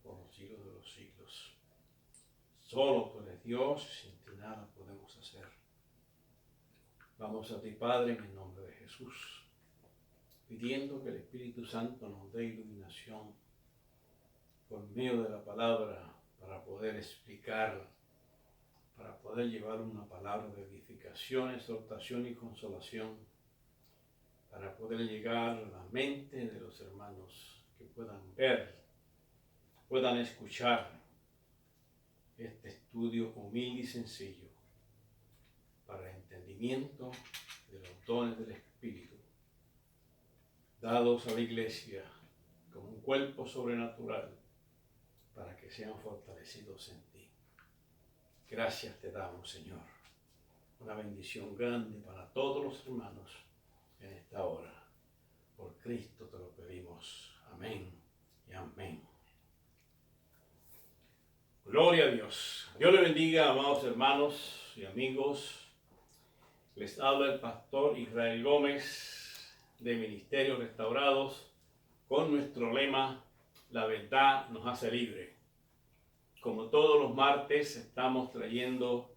por los siglos de los siglos. Solo tú eres Dios y sin ti nada podemos hacer. Vamos a ti, Padre, en el nombre de Jesús, pidiendo que el Espíritu Santo nos dé iluminación por medio de la palabra para poder explicar, para poder llevar una palabra de edificación, exhortación y consolación, para poder llegar a la mente de los hermanos que puedan ver, puedan escuchar este estudio humilde y sencillo para el entendimiento de los dones del Espíritu, dados a la iglesia como un cuerpo sobrenatural para que sean fortalecidos en ti. Gracias te damos, Señor. Una bendición grande para todos los hermanos en esta hora. Por Cristo te lo pedimos. Amén y amén. Gloria a Dios. Dios le bendiga, amados hermanos y amigos. Les habla el pastor Israel Gómez de Ministerios Restaurados con nuestro lema: la verdad nos hace libre. Como todos los martes estamos trayendo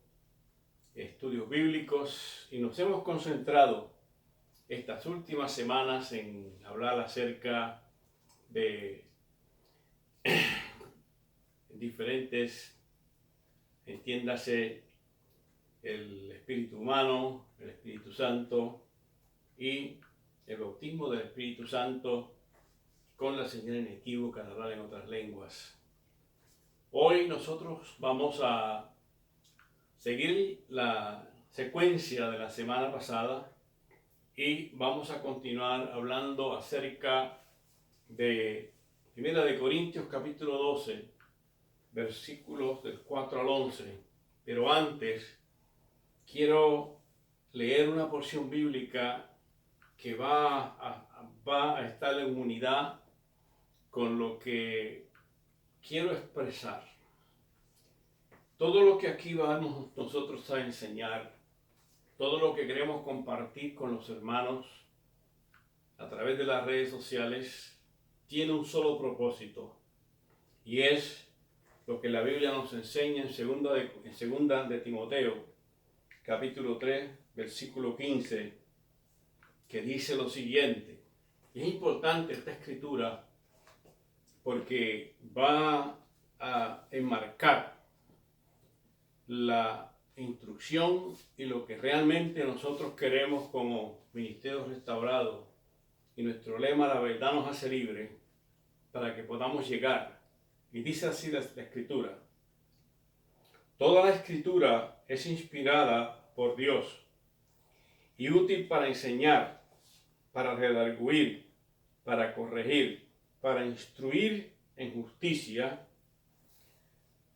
estudios bíblicos y nos hemos concentrado estas últimas semanas en hablar acerca de diferentes, entiéndase, el espíritu humano, el Espíritu Santo y el bautismo del Espíritu Santo con la señal inequívoca de hablar en otras lenguas. Hoy nosotros vamos a seguir la secuencia de la semana pasada y vamos a continuar hablando acerca de 1 de Corintios capítulo 12, versículos del 4 al 11. Pero antes quiero leer una porción bíblica que va a estar en unidad con lo que quiero expresar. Todo lo que aquí vamos nosotros a enseñar, todo lo que queremos compartir con los hermanos a través de las redes sociales, tiene un solo propósito, y es lo que la Biblia nos enseña en segunda de Timoteo, capítulo 3, versículo 15, que dice lo siguiente. Y es importante esta escritura porque va a enmarcar la instrucción y lo que realmente nosotros queremos como Ministerios Restaurados, y nuestro lema, la verdad nos hace libre, para que podamos llegar. Y dice así la escritura: toda la escritura es inspirada por Dios y útil para enseñar, para redarguir, para corregir, para instruir en justicia,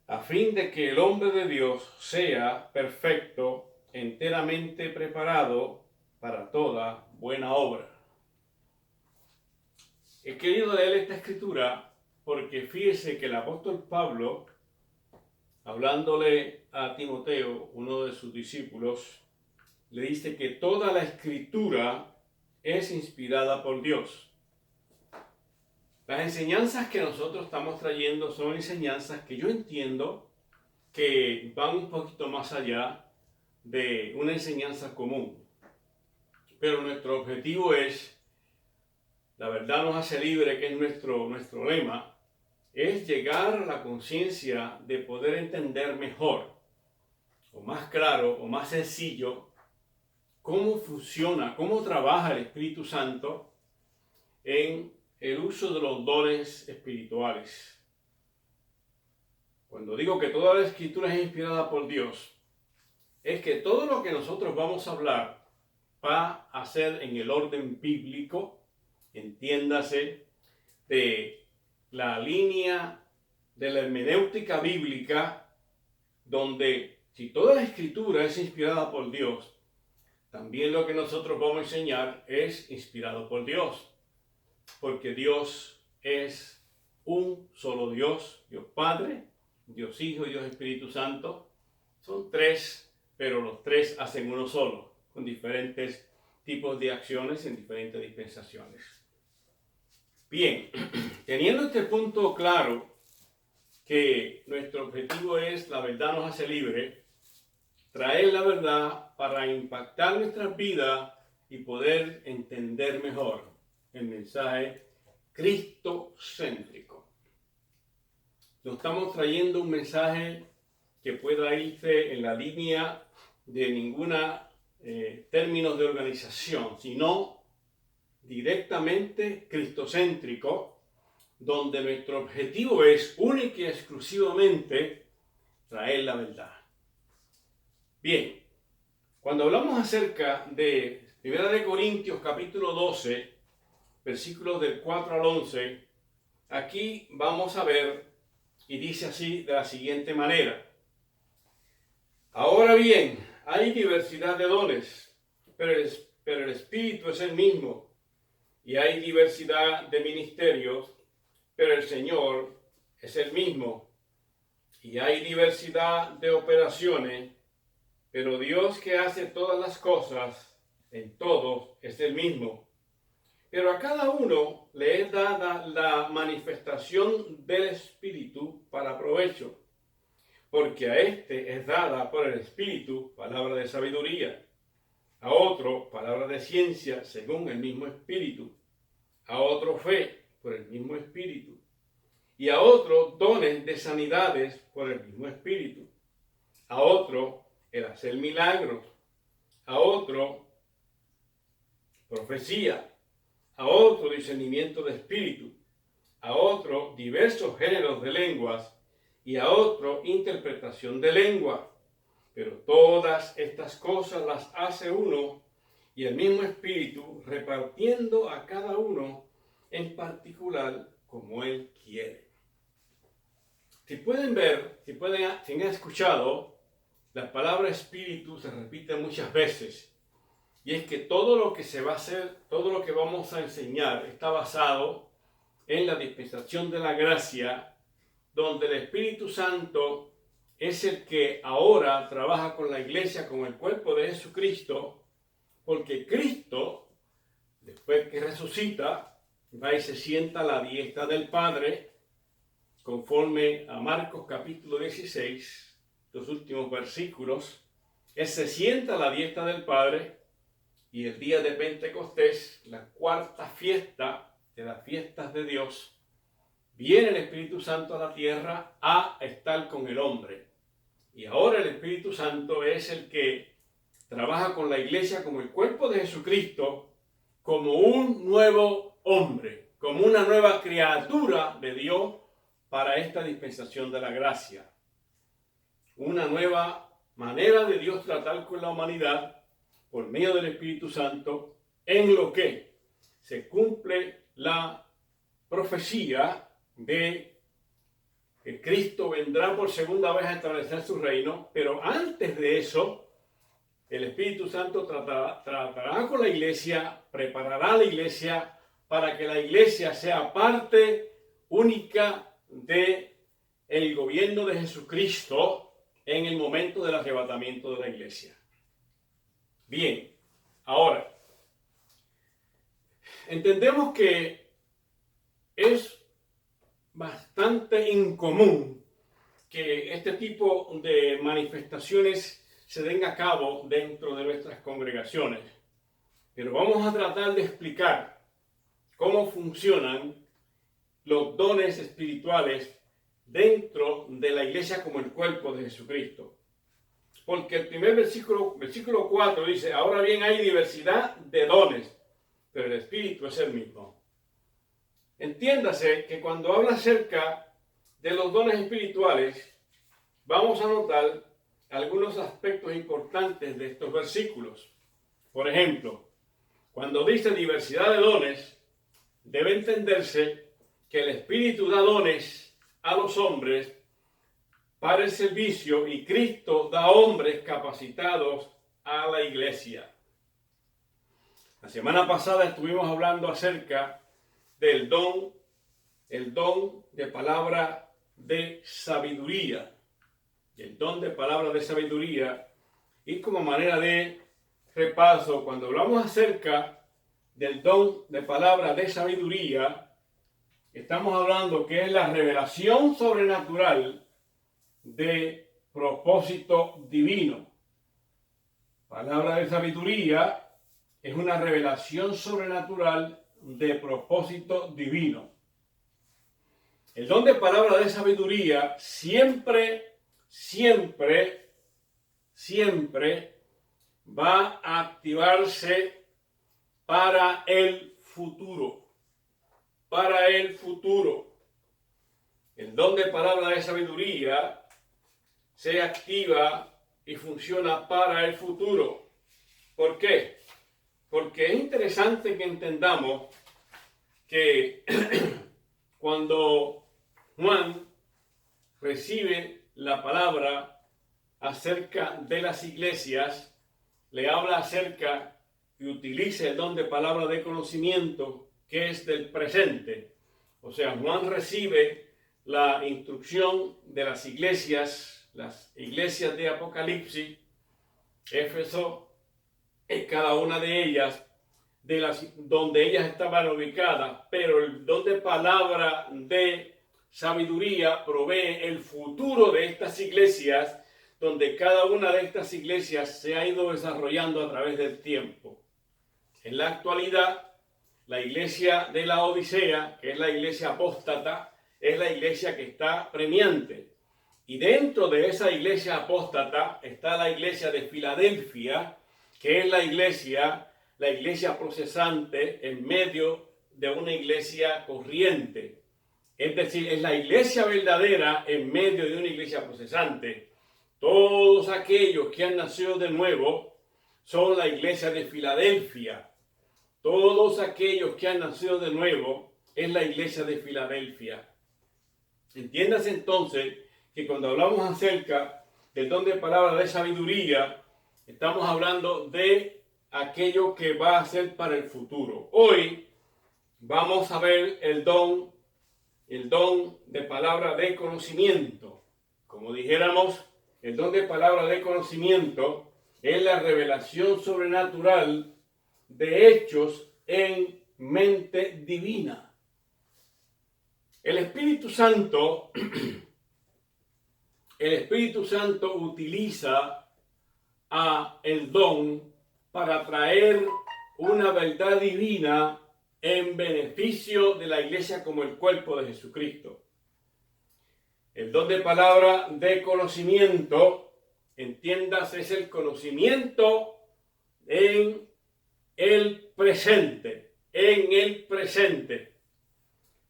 a fin de que el hombre de Dios sea perfecto, enteramente preparado para toda buena obra. He querido leer esta escritura porque fíjese que el apóstol Pablo, hablándole a Timoteo, uno de sus discípulos, le dice que toda la escritura es inspirada por Dios. Las enseñanzas que nosotros estamos trayendo son enseñanzas que yo entiendo que van un poquito más allá de una enseñanza común. Pero nuestro objetivo es, la verdad nos hace libre, que es nuestro lema, es llegar a la conciencia de poder entender mejor, o más claro, o más sencillo, cómo funciona, cómo trabaja el Espíritu Santo en el uso de los dones espirituales. Cuando digo que toda la escritura es inspirada por Dios, es que todo lo que nosotros vamos a hablar va a ser en el orden bíblico, entiéndase, de la línea de la hermenéutica bíblica, donde si toda la escritura es inspirada por Dios, también lo que nosotros vamos a enseñar es inspirado por Dios, porque Dios es un solo Dios, Dios Padre, Dios Hijo y Dios Espíritu Santo. Son tres, pero los tres hacen uno solo, con diferentes tipos de acciones en diferentes dispensaciones. Bien, teniendo este punto claro, que nuestro objetivo es la verdad nos hace libre, traer la verdad para impactar nuestras vidas y poder entender mejor el mensaje cristocéntrico. Nos estamos trayendo un mensaje que pueda irse en la línea de ninguna términos de organización, sino directamente cristocéntrico, donde nuestro objetivo es única y exclusivamente traer la verdad. Bien, cuando hablamos acerca de 1 Corintios capítulo 12, versículos del 4 al 11, aquí vamos a ver, y dice así de la siguiente manera: ahora bien, hay diversidad de dones, pero el Espíritu es el mismo, y hay diversidad de ministerios, pero el Señor es el mismo, y hay diversidad de operaciones, pero Dios que hace todas las cosas en todos es el mismo. Pero a cada uno le es dada la manifestación del Espíritu para provecho, porque a este es dada por el Espíritu palabra de sabiduría, a otro palabra de ciencia según el mismo Espíritu, a otro fe por el mismo Espíritu, y a otro dones de sanidades por el mismo Espíritu, a otro el hacer milagros, a otro profecía, a otro discernimiento de espíritu, a otro diversos géneros de lenguas y a otro interpretación de lengua. Pero todas estas cosas las hace uno y el mismo Espíritu, repartiendo a cada uno en particular como Él quiere. Si pueden ver, si han escuchado, la palabra Espíritu se repite muchas veces. Y es que todo lo que se va a hacer, todo lo que vamos a enseñar está basado en la dispensación de la gracia, donde el Espíritu Santo es el que ahora trabaja con la iglesia, con el cuerpo de Jesucristo, porque Cristo, después que resucita, va y se sienta a la diestra del Padre, conforme a Marcos capítulo 16, los últimos versículos. Él se sienta a la diestra del Padre y el día de Pentecostés, la cuarta fiesta de las fiestas de Dios, viene el Espíritu Santo a la tierra a estar con el hombre. Y ahora el Espíritu Santo es el que trabaja con la iglesia como el cuerpo de Jesucristo, como un nuevo hombre, como una nueva criatura de Dios para esta dispensación de la gracia. Una nueva manera de Dios tratar con la humanidad por medio del Espíritu Santo, en lo que se cumple la profecía de que Cristo vendrá por segunda vez a establecer su reino, pero antes de eso, el Espíritu Santo tratará con la iglesia, preparará a la iglesia para que la iglesia sea parte única del gobierno de Jesucristo en el momento del arrebatamiento de la iglesia. Bien, ahora, entendemos que es bastante incomún que este tipo de manifestaciones se den a cabo dentro de nuestras congregaciones. Pero vamos a tratar de explicar cómo funcionan los dones espirituales dentro de la iglesia como el cuerpo de Jesucristo. Porque el primer versículo 4 dice: ahora bien hay diversidad de dones, pero el Espíritu es el mismo. Entiéndase que cuando habla acerca de los dones espirituales, vamos a notar algunos aspectos importantes de estos versículos. Por ejemplo, cuando dice diversidad de dones, debe entenderse que el Espíritu da dones a los hombres para el servicio y Cristo da hombres capacitados a la iglesia. La semana pasada estuvimos hablando acerca del don, el don de palabra de sabiduría. Y el don de palabra de sabiduría, y como manera de repaso, cuando hablamos acerca del don de palabra de sabiduría, estamos hablando que es la revelación sobrenatural de propósito divino. Palabra de sabiduría es una revelación sobrenatural de propósito divino. El don de palabra de sabiduría siempre va a activarse para el futuro. Para el futuro. El don de palabra de sabiduría se activa y funciona para el futuro. ¿Por qué? Porque es interesante que entendamos que cuando Juan recibe la palabra acerca de las iglesias, le habla acerca y utiliza el don de palabra de conocimiento que es del presente. O sea, Juan recibe la instrucción de las iglesias de Apocalipsis, Éfeso, cada una de ellas, donde ellas estaban ubicadas, pero el don de palabra de sabiduría provee el futuro de estas iglesias, donde cada una de estas iglesias se ha ido desarrollando a través del tiempo. En la actualidad, la iglesia de la Odisea, que es la iglesia apóstata, es la iglesia que está premiante. Y dentro de esa iglesia apóstata está la iglesia de Filadelfia, que es la iglesia procesante en medio de una iglesia corriente. Es decir, es la iglesia verdadera en medio de una iglesia procesante. Todos aquellos que han nacido de nuevo son la iglesia de Filadelfia. Todos aquellos que han nacido de nuevo es la iglesia de Filadelfia. Entiéndase entonces que cuando hablamos acerca del don de palabra de sabiduría, estamos hablando de aquello que va a ser para el futuro. Hoy vamos a ver el don de palabra de conocimiento. Como dijéramos, el don de palabra de conocimiento es la revelación sobrenatural de hechos en mente divina. El Espíritu Santo utiliza el don para traer una verdad divina en beneficio de la iglesia como el cuerpo de Jesucristo. El don de palabra de conocimiento, entiendas, es el conocimiento en el presente.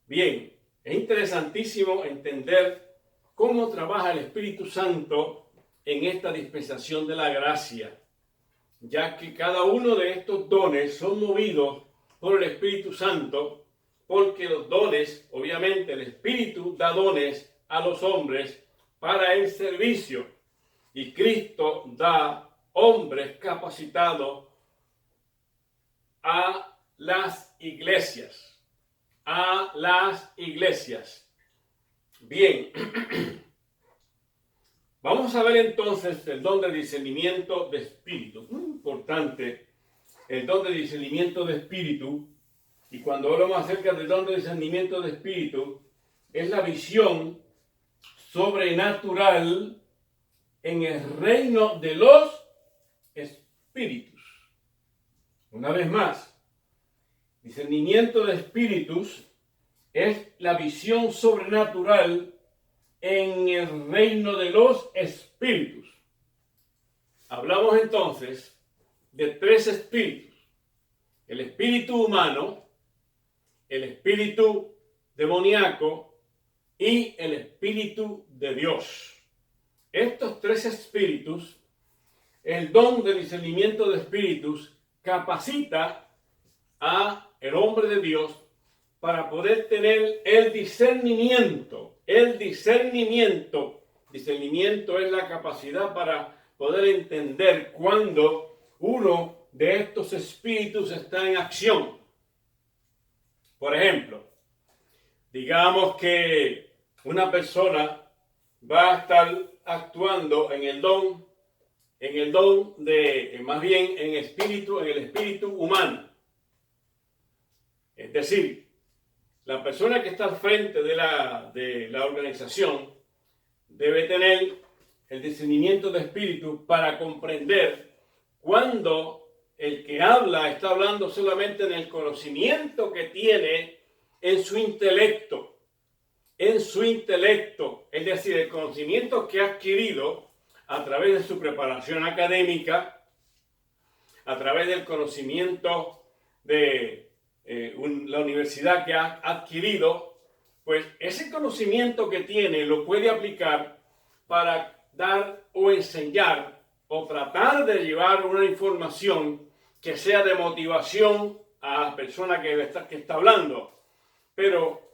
Bien, es interesantísimo entender cómo trabaja el Espíritu Santo en esta dispensación de la gracia, ya que cada uno de estos dones son movidos por el Espíritu Santo, porque los dones, obviamente el Espíritu da dones a los hombres para el servicio, y Cristo da hombres capacitados a las iglesias. Bien, vamos a ver entonces el don de discernimiento de espíritu. Muy importante el don de discernimiento de espíritu. Y cuando hablamos acerca del don de discernimiento de espíritu, es la visión sobrenatural en el reino de los espíritus. Una vez más, discernimiento de espíritus es la visión sobrenatural en el reino de los espíritus. Hablamos entonces de tres espíritus: el espíritu humano, el espíritu demoníaco y el espíritu de Dios. Estos tres espíritus, el don de discernimiento de espíritus capacita a el hombre de Dios para poder tener el discernimiento. Discernimiento es la capacidad para poder entender cuando uno de estos espíritus está en acción. Por ejemplo, digamos que una persona va a estar actuando en el don de, más bien en el espíritu humano. Es decir, la persona que está al frente de la organización debe tener el discernimiento de espíritu para comprender cuando el que habla está hablando solamente en el conocimiento que tiene en su intelecto, es decir, el conocimiento que ha adquirido a través de su preparación académica, a través del conocimiento de la universidad que ha adquirido, pues ese conocimiento que tiene lo puede aplicar para dar o enseñar o tratar de llevar una información que sea de motivación a la persona que está hablando, pero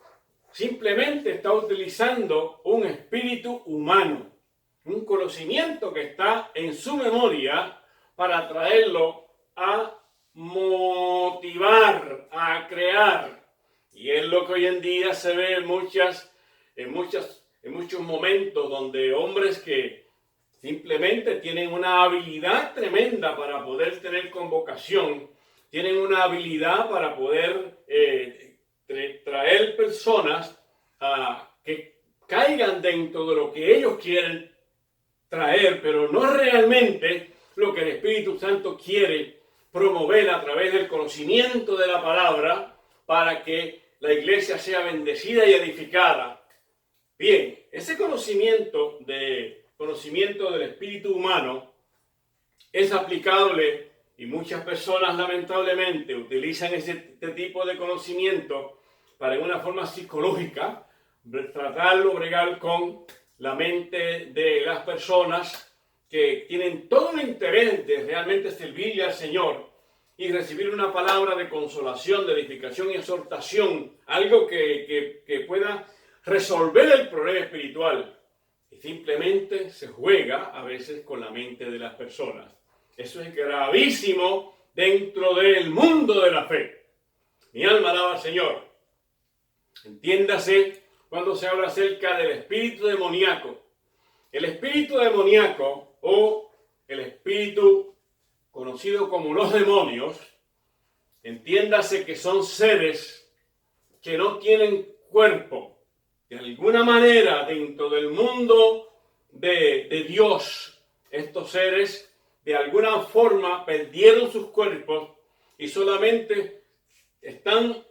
simplemente está utilizando un espíritu humano, un conocimiento que está en su memoria para traerlo a motivar, a crear. Y es lo que hoy en día se ve en muchos momentos donde hombres que simplemente tienen una habilidad tremenda para poder tener convocación, tienen una habilidad para poder traer personas que caigan dentro de lo que ellos quieren traer, pero no realmente lo que el Espíritu Santo quiere promover a través del conocimiento de la palabra para que la iglesia sea bendecida y edificada. Bien, ese conocimiento del espíritu humano es aplicable y muchas personas lamentablemente utilizan este tipo de conocimiento para en una forma psicológica tratarlo, bregar con la mente de las personas que tienen todo el interés de realmente servirle al Señor y recibir una palabra de consolación, de edificación y exhortación, algo que pueda resolver el problema espiritual. Y simplemente se juega a veces con la mente de las personas. Eso es gravísimo dentro del mundo de la fe. Mi alma alaba al Señor. Entiéndase cuando se habla acerca del espíritu demoníaco. El espíritu demoníaco o el espíritu conocido como los demonios, entiéndase que son seres que no tienen cuerpo. De alguna manera, dentro del mundo de Dios, estos seres de alguna forma perdieron sus cuerpos y solamente están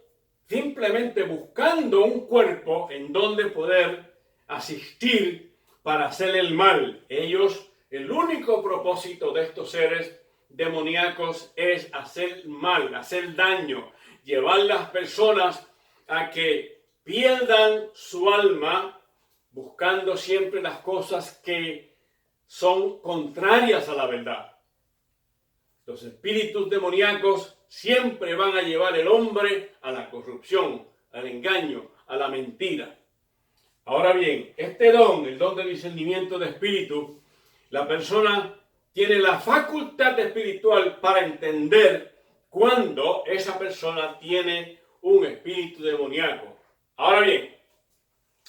simplemente buscando un cuerpo en donde poder asistir para hacer el mal. Ellos, el único propósito de estos seres demoníacos es hacer mal, hacer daño, llevar a las personas a que pierdan su alma buscando siempre las cosas que son contrarias a la verdad. Los espíritus demoníacos siempre van a llevar al hombre a la corrupción, al engaño, a la mentira. Ahora bien, este don, el don de discernimiento de espíritu, la persona tiene la facultad espiritual para entender cuando esa persona tiene un espíritu demoníaco. Ahora bien,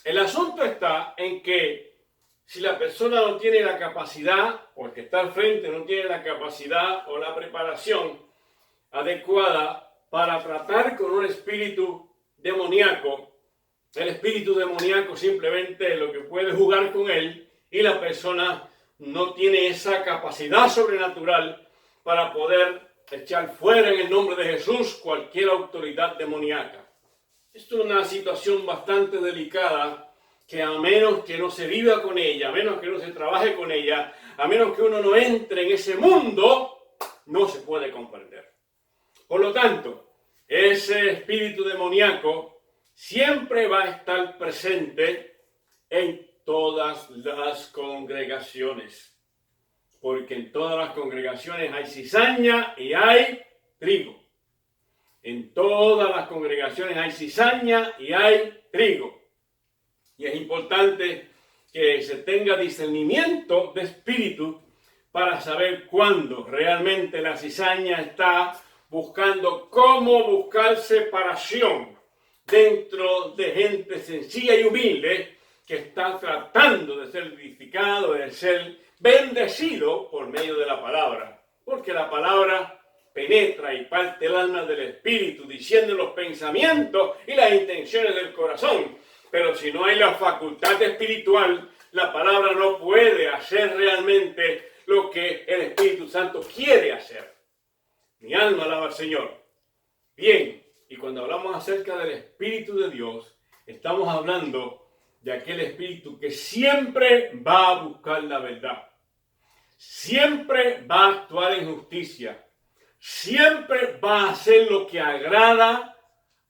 el asunto está en que si la persona no tiene la capacidad, o el que está al frente no tiene la capacidad o la preparación adecuada para tratar con un espíritu demoníaco, el espíritu demoníaco simplemente lo que puede jugar con él y la persona no tiene esa capacidad sobrenatural para poder echar fuera en el nombre de Jesús cualquier autoridad demoníaca. Esto es una situación bastante delicada que a menos que no se viva con ella, a menos que no se trabaje con ella, a menos que uno no entre en ese mundo, no se puede comprender. Por lo tanto, ese espíritu demoníaco siempre va a estar presente en todas las congregaciones, porque en todas las congregaciones hay cizaña y hay trigo. En todas las congregaciones hay cizaña y hay trigo. Y es importante que se tenga discernimiento de espíritu para saber cuándo realmente la cizaña está buscando cómo buscar separación dentro de gente sencilla y humilde que está tratando de ser edificado, de ser bendecido por medio de la palabra. Porque la palabra penetra y parte el alma del espíritu, diciendo los pensamientos y las intenciones del corazón. Pero si no hay la facultad espiritual, la palabra no puede hacer realmente lo que el Espíritu Santo quiere hacer. Mi alma alaba al Señor. Bien, y cuando hablamos acerca del Espíritu de Dios, estamos hablando de aquel Espíritu que siempre va a buscar la verdad. Siempre va a actuar en justicia. Siempre va a hacer lo que agrada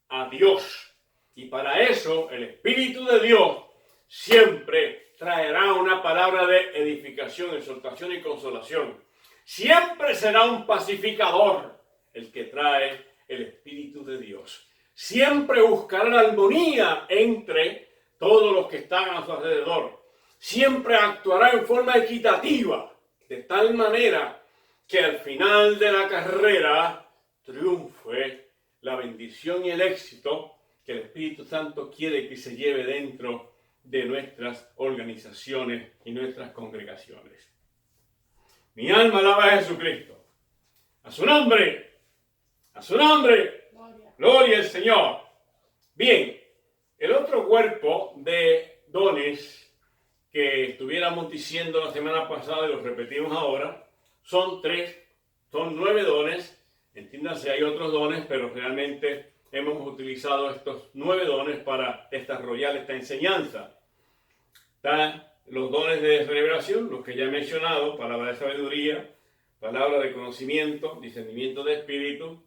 a Dios. Y para eso el Espíritu de Dios siempre traerá una palabra de edificación, exhortación y consolación. Siempre será un pacificador el que trae el Espíritu de Dios. Siempre buscará la armonía entre todos los que están a su alrededor. Siempre actuará en forma equitativa, de tal manera que al final de la carrera triunfe la bendición y el éxito que el Espíritu Santo quiere que se lleve dentro de nuestras organizaciones y nuestras congregaciones. Mi alma alaba a Jesucristo. A su nombre, gloria al Señor. Bien, el otro cuerpo de dones que estuviéramos diciendo la semana pasada y lo repetimos ahora, son 9 dones. Entiéndase, hay otros dones, pero realmente hemos utilizado estos 9 dones para desarrollar esta enseñanza. Están los dones de revelación, los que ya he mencionado: palabra de sabiduría, palabra de conocimiento, discernimiento de espíritu.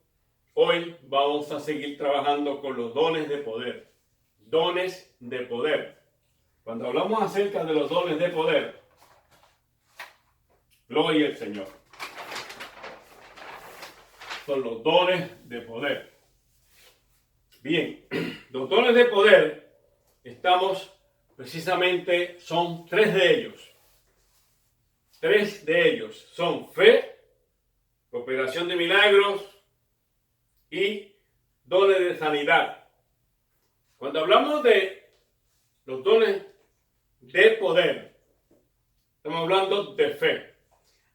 Hoy vamos a seguir trabajando con los dones de poder. Dones de poder. Cuando hablamos acerca de los dones de poder, gloria al Señor. Son los dones de poder. Bien, los dones de poder, son 3 de ellos. 3 de ellos son fe, operación de milagros y dones de sanidad. Cuando hablamos de los dones de poder, estamos hablando de fe.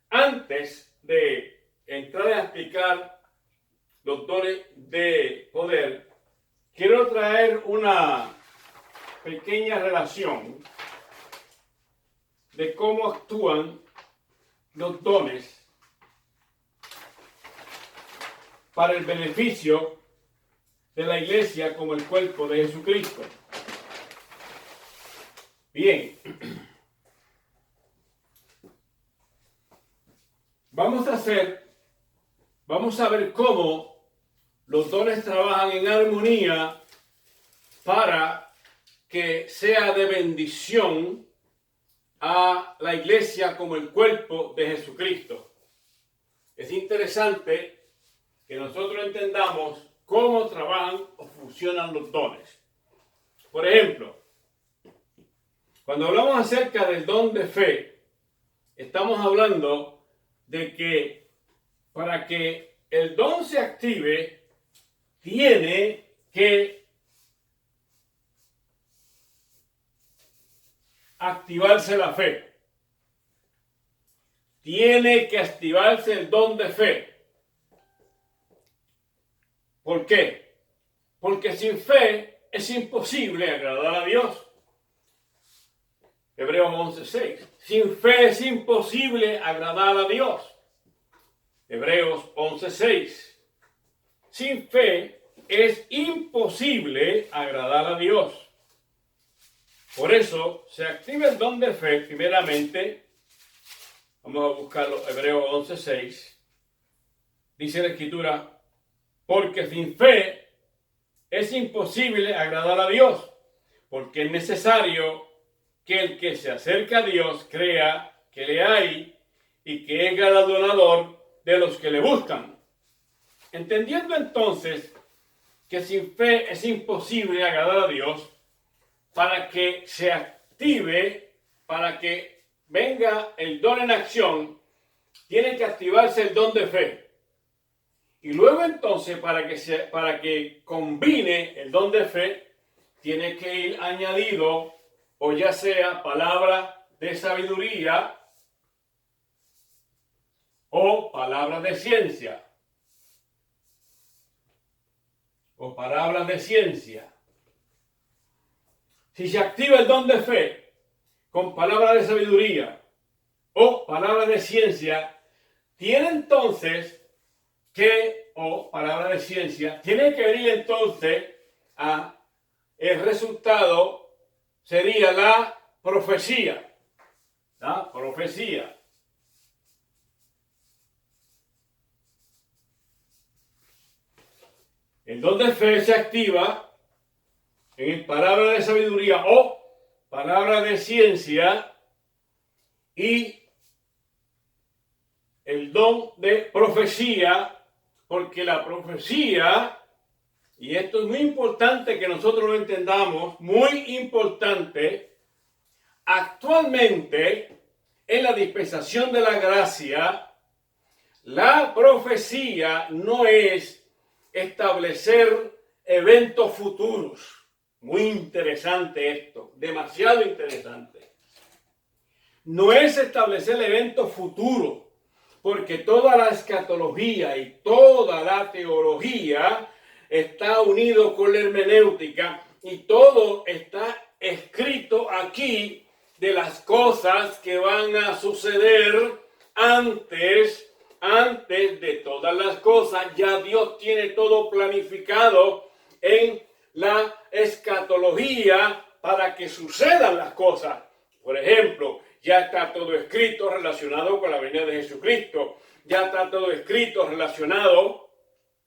Antes de entrar a explicar los dones de poder, quiero traer una pequeña relación de cómo actúan los dones para el beneficio de la iglesia como el cuerpo de Jesucristo. Bien, vamos a ver cómo los dones trabajan en armonía para que sea de bendición a la iglesia como el cuerpo de Jesucristo. Es interesante que nosotros entendamos cómo trabajan o funcionan los dones. Por ejemplo, cuando hablamos acerca del don de fe, estamos hablando de que para que el don se active, tiene que activarse la fe. Tiene que activarse el don de fe. ¿Por qué? Porque sin fe es imposible agradar a Dios. Hebreos 11:6. Sin fe es imposible agradar a Dios. Hebreos 11:6. Sin fe es imposible agradar a Dios. Por eso se activa el don de fe primeramente. Vamos a buscarlo, Hebreos 11:6. Dice la Escritura: porque sin fe es imposible agradar a Dios, porque es necesario que el que se acerca a Dios crea que le hay y que es galardonador de los que le buscan. Entendiendo entonces que sin fe es imposible agradar a Dios, para que se active, para que venga el don en acción, tiene que activarse el don de fe. Y luego entonces, para que combine el don de fe, tiene que ir añadido, o ya sea palabra de sabiduría o palabra de ciencia. o palabras de ciencia, si se activa el don de fe con palabras de sabiduría o palabras de ciencia, tiene entonces o palabras de ciencia, tiene que venir entonces el resultado sería la profecía. La profecía. El don de fe se activa en palabras de sabiduría o palabras de ciencia y el don de profecía, porque la profecía, y esto es muy importante que nosotros lo entendamos, muy importante, actualmente en la dispensación de la gracia, la profecía no es establecer eventos futuros. Muy interesante esto, demasiado interesante. No es establecer eventos futuros, porque toda la escatología y toda la teología está unido con la hermenéutica y todo está escrito aquí de las cosas que van a suceder antes de todas las cosas. Ya Dios tiene todo planificado en la escatología para que sucedan las cosas. Por ejemplo, ya está todo escrito relacionado con la venida de Jesucristo. Ya está todo escrito relacionado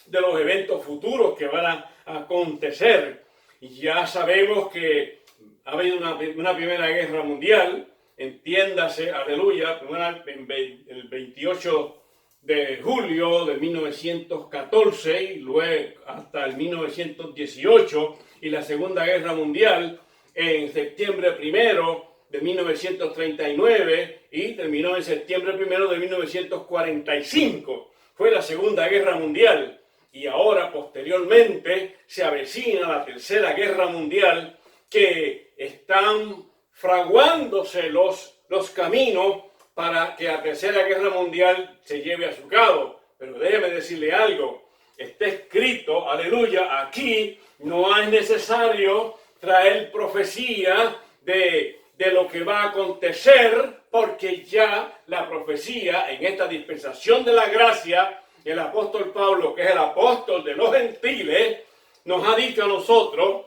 de los eventos futuros que van a acontecer. Ya sabemos que ha habido una primera guerra mundial, entiéndase, aleluya, el 28 de julio de 1914 y luego hasta el 1918, y la Segunda Guerra Mundial en septiembre 1 de 1939 y terminó en septiembre 1 de 1945. Fue la Segunda Guerra Mundial. Y ahora, posteriormente, se avecina la Tercera Guerra Mundial, que están fraguándose los caminos para que la Tercera Guerra Mundial se lleve a su cabo. Pero déjeme decirle algo, está escrito, aleluya, aquí no es necesario traer profecía de lo que va a acontecer, porque ya la profecía en esta dispensación de la gracia, el apóstol Pablo, que es el apóstol de los gentiles, nos ha dicho a nosotros,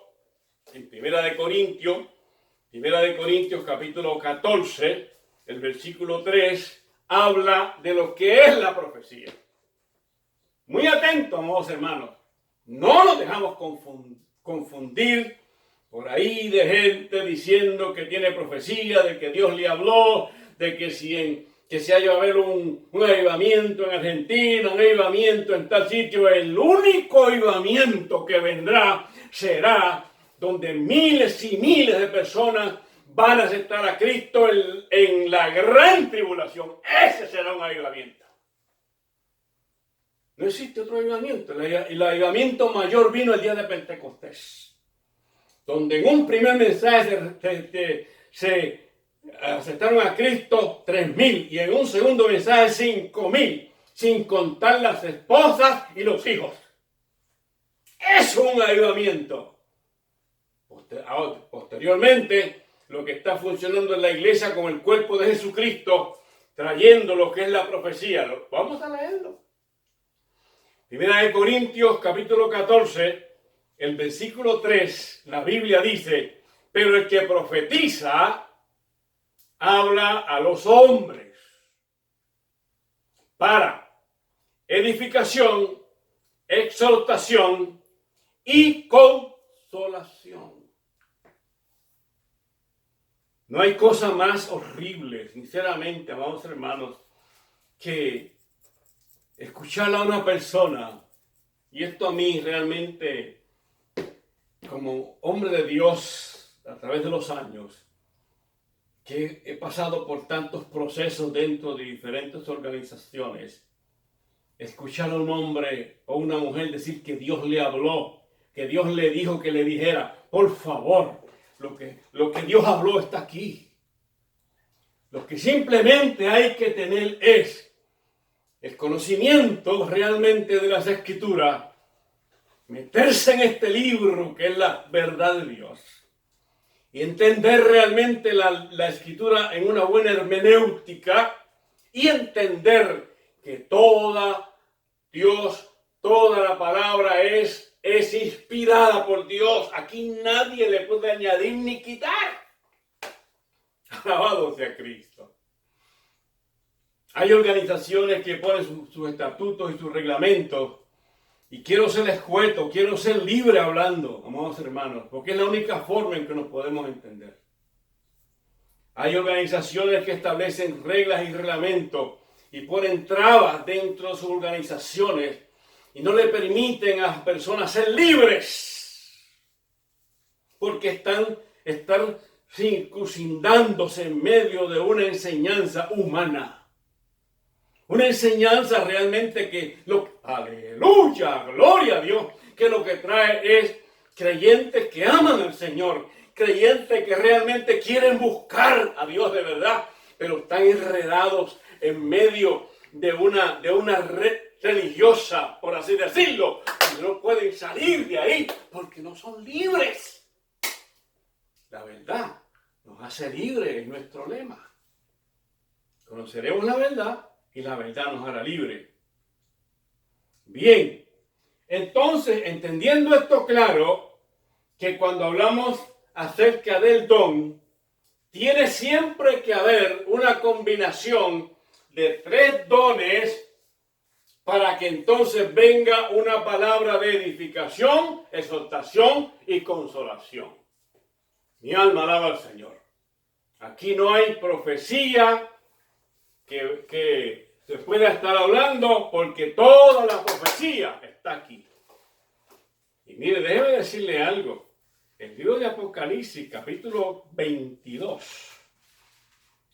en Primera de Corintios capítulo 14, el versículo 3, habla de lo que es la profecía. Muy atentos, amados hermanos, no nos dejamos confundir por ahí de gente diciendo que tiene profecía, de que Dios le habló, de que si haya a haber un avivamiento en Argentina, un avivamiento en tal sitio. El único avivamiento que vendrá será donde miles y miles de personas van a aceptar a Cristo en la gran tribulación. Ese será un avivamiento. No existe otro avivamiento. El avivamiento mayor vino el día de Pentecostés, donde en un primer mensaje se aceptaron a Cristo 3,000 y en un segundo mensaje 5,000, sin contar las esposas y los hijos. Eso es un avivamiento. Posteriormente, lo que está funcionando en la iglesia como el cuerpo de Jesucristo, trayendo lo que es la profecía. Vamos a leerlo. Primera de Corintios, capítulo 14, el versículo 3, la Biblia dice: pero el que profetiza habla a los hombres para edificación, exhortación y consolación. No hay cosa más horrible, sinceramente, amados hermanos, que escuchar a una persona, y esto a mí realmente, como hombre de Dios a través de los años, que he pasado por tantos procesos dentro de diferentes organizaciones, escuchar a un hombre o una mujer decir que Dios le habló, que Dios le dijo que le dijera, por favor, lo que Dios habló está aquí. Lo que simplemente hay que tener es el conocimiento realmente de las Escrituras meterse en este libro que es la verdad de Dios y entender realmente la escritura en una buena hermenéutica y entender que toda la palabra es inspirada por Dios. Aquí nadie le puede añadir ni quitar. Alabado sea Cristo. Hay organizaciones que ponen sus estatutos y sus reglamentos. Y quiero ser escueto, quiero ser libre hablando, amados hermanos, porque es la única forma en que nos podemos entender. Hay organizaciones que establecen reglas y reglamentos y ponen trabas dentro de sus organizaciones y no le permiten a las personas ser libres, porque están circuncidándose en medio de una enseñanza humana. Una enseñanza realmente aleluya, gloria a Dios, que lo que trae es creyentes que aman al Señor, creyentes que realmente quieren buscar a Dios de verdad, pero están enredados en medio de una red religiosa, por así decirlo, y no pueden salir de ahí porque no son libres. La verdad nos hace libres, es nuestro lema. Conoceremos la verdad y la verdad nos hará libre. Bien, entonces, entendiendo esto claro, que cuando hablamos acerca del don, tiene siempre que haber una combinación de 3 dones para que entonces venga una palabra de edificación, exhortación y consolación. Mi alma alaba al Señor. Aquí no hay profecía que se pueda estar hablando, porque toda la profecía está aquí. Y mire, déjeme decirle algo. El libro de Apocalipsis, capítulo 22.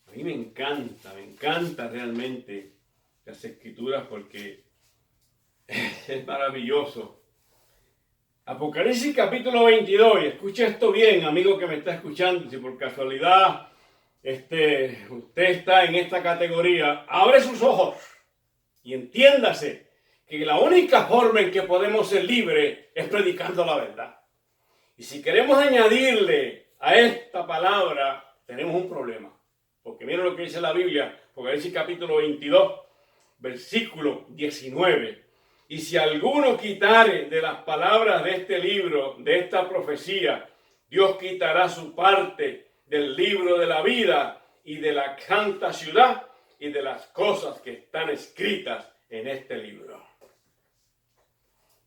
A mí me encanta realmente las escrituras porque es maravilloso. Apocalipsis capítulo 22, y escucha esto bien, amigo que me está escuchando, si por casualidad usted está en esta categoría, abre sus ojos y entiéndase que la única forma en que podemos ser libres es predicando la verdad. Y si queremos añadirle a esta palabra, tenemos un problema. Porque miren lo que dice la Biblia, Apocalipsis capítulo 22, versículo 19. Y si alguno quitare de las palabras de este libro, de esta profecía, Dios quitará su parte del libro de la vida y de la santa ciudad y de las cosas que están escritas en este libro.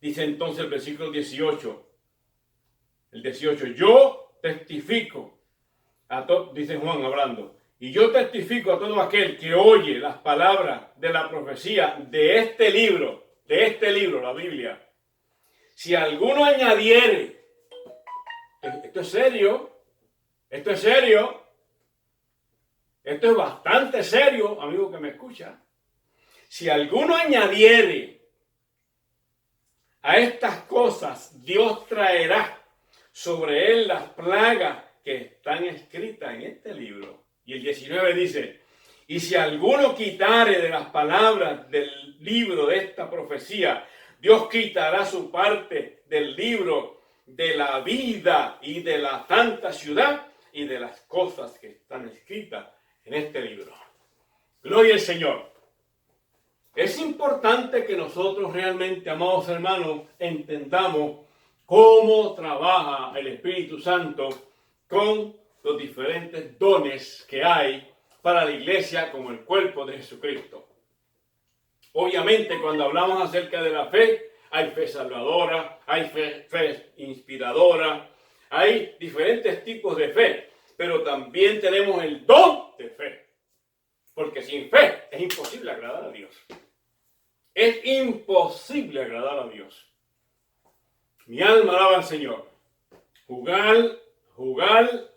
Dice entonces el versículo 18. El 18, yo testifico, dice Juan hablando, y yo testifico a todo aquel que oye las palabras de la profecía de este libro, la Biblia. Si alguno añadiere, esto es serio, esto es bastante serio, amigo que me escucha. Si alguno añadiere a estas cosas, Dios traerá sobre él las plagas que están escritas en este libro. Y el 19 dice, y si alguno quitare de las palabras del libro de esta profecía, Dios quitará su parte del libro de la vida y de la santa ciudad y de las cosas que están escritas en este libro. Gloria al Señor. Es importante que nosotros realmente, amados hermanos, entendamos cómo trabaja el Espíritu Santo con los diferentes dones que hay para la iglesia como el cuerpo de Jesucristo. Obviamente, cuando hablamos acerca de la fe, hay fe salvadora, hay fe inspiradora, hay diferentes tipos de fe, pero también tenemos el don de fe, porque sin fe es imposible agradar a Dios. Es imposible agradar a Dios. Mi alma alaba al Señor. Jugar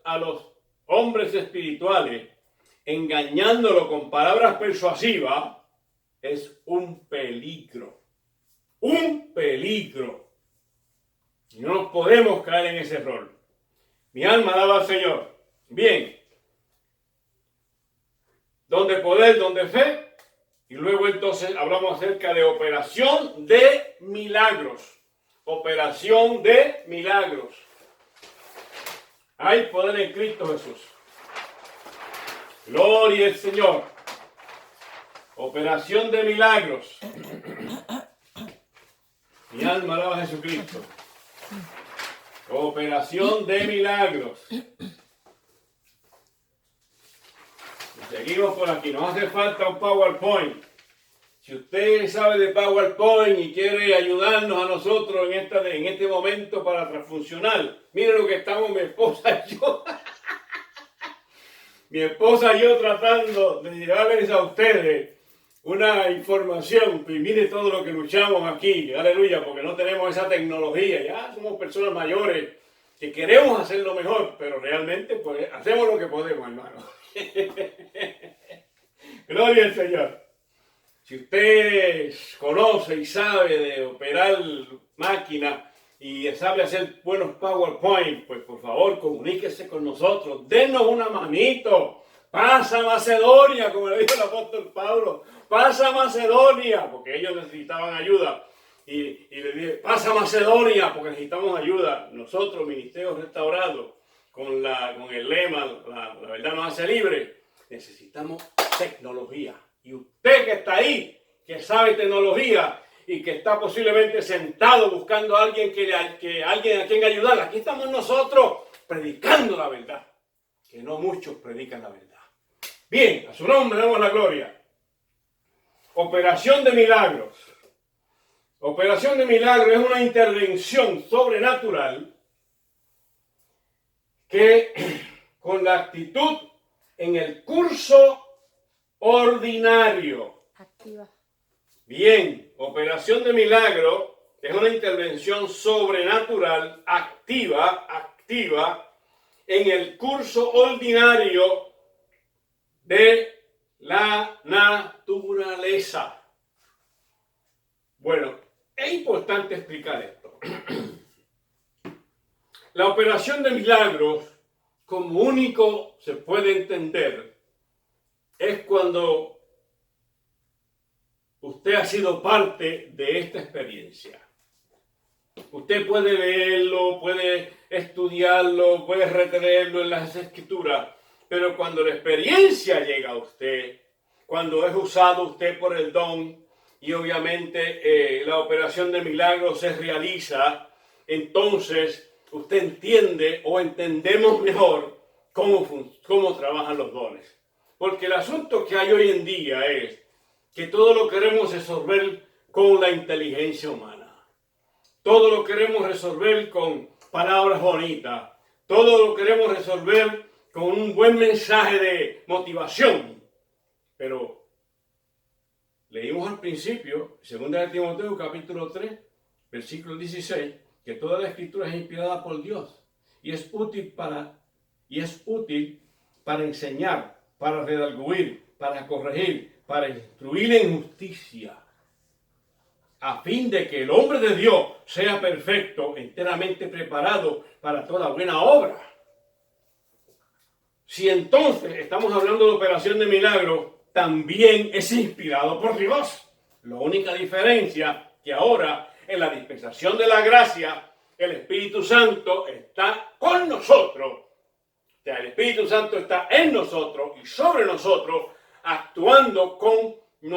a los hombres espirituales, engañándolo con palabras persuasivas, es un peligro. Un peligro. Y no nos podemos caer en ese error. Mi alma alaba al Señor. Bien. Donde poder, donde fe. Y luego entonces hablamos acerca de operación de milagros. Operación de milagros. Hay poder en Cristo Jesús. Gloria al Señor. Operación de milagros. Mi alma alaba a Jesucristo. Operación de milagros. Y seguimos por aquí. Nos hace falta un PowerPoint. Si usted sabe de PowerPoint y quiere ayudarnos a nosotros en este momento para transfuncionar, mire lo que estamos mi esposa y yo. Mi esposa y yo tratando de llevarles a ustedes una información. Y mire todo lo que luchamos aquí. Aleluya, porque no tenemos esa tecnología. Ya somos personas mayores que queremos hacerlo mejor, pero realmente pues, hacemos lo que podemos, hermano. Gloria al Señor. Si usted conoce y sabe de operar máquinas y sabe hacer buenos PowerPoint, pues por favor comuníquese con nosotros. Denos una manito. Pasa a Macedonia, como le dijo el apóstol Pablo. Pasa a Macedonia, porque ellos necesitaban ayuda. Y le dije, pasa a Macedonia, porque necesitamos ayuda. Nosotros, Ministerio Restaurado, con el lema, la verdad nos hace libre, necesitamos tecnología. Y usted que está ahí, que sabe tecnología y que está posiblemente sentado buscando a alguien alguien a quien ayudar, aquí estamos nosotros predicando la verdad, que no muchos predican la verdad. Bien, a su nombre damos la gloria. Operación de milagros. Operación de milagros es una intervención sobrenatural que con la actitud en el curso ordinario. Activa. Bien, operación de milagro es una intervención sobrenatural activa en el curso ordinario de la naturaleza. Bueno, es importante explicar esto. La operación de milagros, como único se puede entender, es cuando usted ha sido parte de esta experiencia. Usted puede leerlo, puede estudiarlo, puede retenerlo en las escrituras, pero cuando la experiencia llega a usted, cuando es usado usted por el don y obviamente la operación de milagros se realiza, entonces usted entiende o entendemos mejor cómo trabajan los dones. Porque el asunto que hay hoy en día es que todo lo queremos resolver con la inteligencia humana. Todo lo queremos resolver con palabras bonitas. Todo lo queremos resolver con un buen mensaje de motivación. Pero leímos al principio, 2 de Timoteo capítulo 3, versículo 16, que toda la escritura es inspirada por Dios y es útil para enseñar, para redarguir, para corregir, para instruir en justicia, a fin de que el hombre de Dios sea perfecto, enteramente preparado para toda buena obra. Si entonces estamos hablando de operación de milagro, también es inspirado por Dios. La única diferencia que ahora en la dispensación de la gracia, el Espíritu Santo está con nosotros. O sea, el Espíritu Santo está en nosotros y sobre nosotros, actuando con